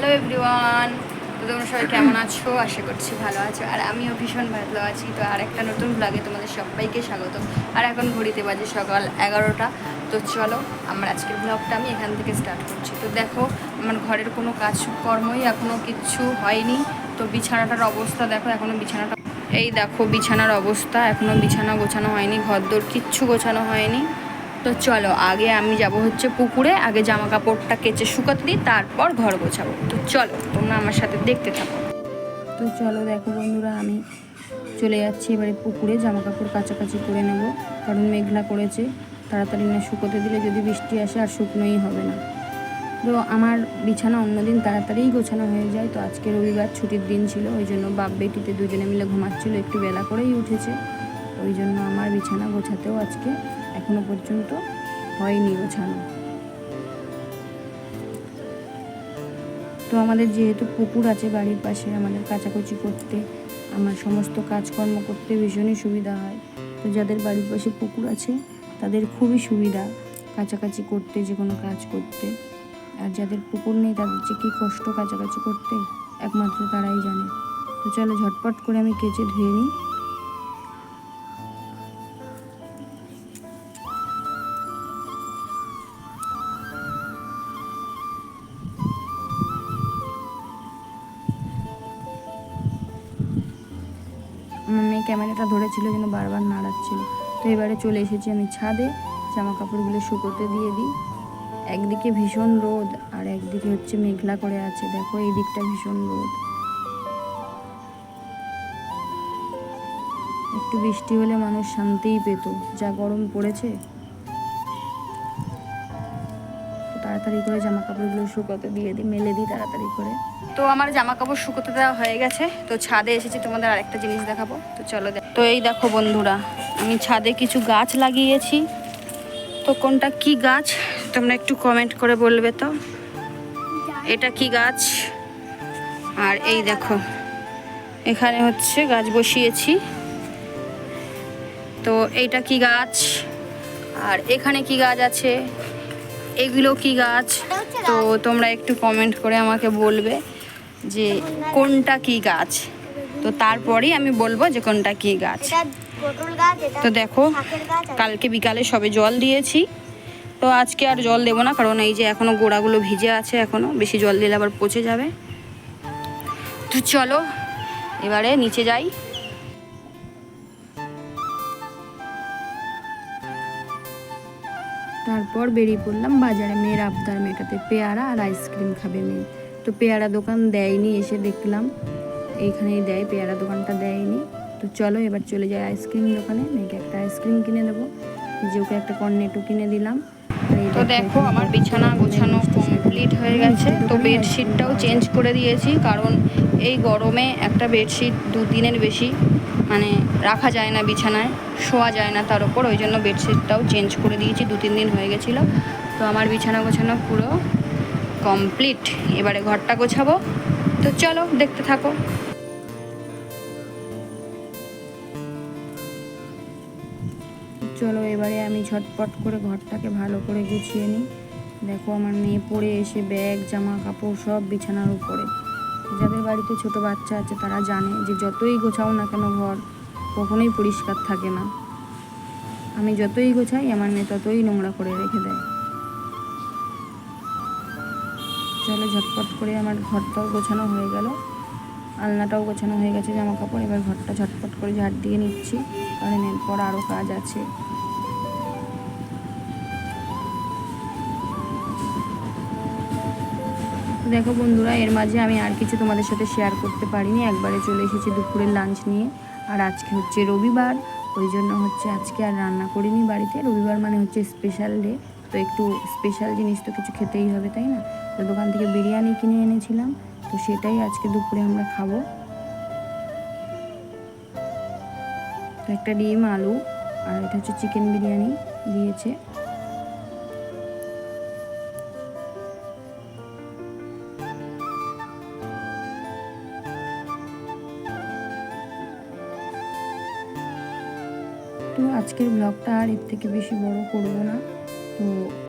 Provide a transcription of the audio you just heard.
Hello everyone, তো তোমরা সবাই কেমন আছো? আশা করছি ভালো আছো, আর আমিও ভীষণ ভালো আছি। তো আর একটা নতুন ব্লগে তোমাদের সবাইকে স্বাগত। আর এখন ঘড়িতে বাজে সকাল 11টা। তো চলো আমরা আজকের ব্লগটা আমি এখান থেকে স্টার্ট করছি। তো দেখো, আমার ঘরের কোনো কাজকর্মই এখনও কিচ্ছু হয়নি। তো বিছানাটার অবস্থা দেখো, এখনও বিছানাটা এই দেখো বিছানার অবস্থা, এখনও বিছানা গোছানো হয়নি, ঘরদোর কিচ্ছু গোছানো হয়নি। তো চলো আগে আমি যাব হচ্ছে পুকুরে, আগে জামা কাপড়টা কেচে শুকাতে দিই, তারপর ঘর গোছাবো। তো চলো তোমরা আমার সাথে দেখতে থাকো। তো চলো দেখো বন্ধুরা, আমি চলে যাচ্ছি এবারে পুকুরে জামা কাপড় কাচাকাচি করে নেব, কারণ মেঘলা করেছে। তাড়াতাড়ি না শুকোতে দিলে যদি বৃষ্টি আসে আর শুকনোই হবে না। তো আমার বিছানা অন্যদিন তাড়াতাড়িই গোছানো হয়ে যায়। তো আজকে রবিবার ছুটির দিন ছিল, ওই জন্য বাপ বেটিতে দুজনে মিলে ঘুমাচ্ছিল, একটু বেলা করেই উঠেছে। ওই জন্য আমার বিছানা গোছাতেও আজকে এখনো পর্যন্ত হয়নি গোছানো। তো আমাদের যেহেতু পুকুর আছে বাড়ির পাশে, আমাদের কাচাকুচি করতে, আমার সমস্ত কাজকর্ম করতে ভীষণই সুবিধা হয়। তো যাদের বাড়ির পাশে পুকুর আছে তাদের খুবই সুবিধা কাচাকাচি করতে, যে কোনো কাজ করতে। আর যাদের পুকুর নেই তাদের যে কী কষ্ট কাচাকাচি করতে, একমাত্র তারাই জানে। তো চলো ঝটপট করে আমি কেচে ধুয়ে নিই। আমার মেয়ে ক্যামেরাটা ধরেছিল যেন বারবার নাড়াচ্ছিল। তো এবারে চলে এসেছি আমি ছাদে, জামা কাপড়গুলো শুকোতে দিয়ে দিই। একদিকে ভীষণ রোদ আর একদিকে হচ্ছে মেঘলা করে আছে, দেখো এই দিকটা ভীষণ রোদ। একটু বৃষ্টি হলে মানুষ শান্তিই পেত, যা গরম পড়েছে। তাড়াতাড়ি করে জামা কাপড়গুলো শুকোতে দিয়ে দিই, মেলে দিই তাড়াতাড়ি করে। তো আমার জামা কাপড় শুকোতে দেওয়া হয়ে গেছে। তো ছাদে এসেছি তোমাদের আরেকটা জিনিস দেখাবো। তো চলো তো এই দেখো বন্ধুরা, আমি ছাদে কিছু গাছ লাগিয়েছি। তো কোনটা কি গাছ তোমরা একটু কমেন্ট করে বলবে তো, এটা কি গাছ। আর এই দেখো এখানে হচ্ছে গাছ বসিয়েছি। তো এইটা কি গাছ, আর এখানে কি গাছ আছে, এগুলো কি গাছ। তো তোমরা একটু কমেন্ট করে আমাকে বলবে যে কোনটা কি গাছ। তো তারপরেই আমি বলবো যে কোনটা কি গাছ। তো দেখো কালকে বিকালে সবে জল দিয়েছি, তো আজকে আর জল দেবো না, কারণ এই যে এখনো গোড়াগুলো ভিজে আছে, এখনো বেশি জল দিলে আবার পচে যাবে। তো চলো এবারে নিচে যাই। তারপর বেরিয়ে পড়লাম বাজারে, মেয়ের আবদার মেটাতে, পেয়ারা আর আইসক্রিম খাবে মেয়ে। তো পেয়ারা দোকান দেয়নি, এসে দেখলাম এইখানেই দেয়, পেয়ারা দোকানটা দেয়নি। তো চলো এবার চলে যাই আইসক্রিম দোকানে, মেয়েকে একটা আইসক্রিম কিনে দেবো, যে ওকে একটা কর্নেটো কিনে দিলাম। তো দেখো আমার বিছানা গোছানো কমপ্লিট হয়ে গেছে। তো বেডশিটটাও চেঞ্জ করে দিয়েছি, কারণ এই গরমে একটা বেডশিট 2 দিনের বেশি মানে রাখা যায় না, বিছানায় শোয়া যায় না তার উপর। ওই জন্য বেডশিটটাও চেঞ্জ করে দিয়েছি, 2-3 দিন হয়ে গেছিলো। তো আমার বিছানা গোছানো পুরো কমপ্লিট, এবারে ঘরটা গোছাবো। তো চলো দেখতে থাকো। চলো এবারে আমি ঝটপট করে ঘরটাকে ভালো করে গুছিয়ে নিই। দেখো আমার মেয়ে পড়ে এসে ব্যাগ জামা কাপড় সব বিছানার উপরে। যাদের বাড়িতে ছোট বাচ্চা আছে তারা জানে যে যতই গোছাও না কেন ঘর কখনোই পরিষ্কার থাকে না। আমি যতই গোছাই আমার মেয়ে ততই নোংরা করে রেখে দেয়। চলো ঝটপট করে আমার ঘরটাও গোছানো হয়ে গেল, আলনাটাও গোছানো হয়ে গেছে জামা কাপড়। এবার ঘরটা ঝটপট করে ঝাড় দিয়ে নিচ্ছি, কারণ এরপর আরও কাজ আছে। দেখো বন্ধুরা, এর মাঝে আমি আর কিছু তোমাদের সাথে শেয়ার করতে পারিনি, একবারে চলে এসেছি দুপুরের লাঞ্চ নিয়ে। আর আজকে হচ্ছে রবিবার, ওই জন্য হচ্ছে আজকে আর রান্না করিনি বাড়িতে। রবিবার মানে হচ্ছে স্পেশাল ডে, তো একটু স্পেশাল জিনিস তো কিছু খেতেই হবে, তাই না? তো দোকান থেকে বিরিয়ানি কিনে এনেছিলাম, তো সেটাই আজকে দুপুরে আমরা খাবো। তো একটা ডিম আলু আর এটা হচ্ছে চিকেন বিরিয়ানি দিয়েছে। তো আজকের ব্লগটা আর এর থেকে বেশি বড় করব না। তো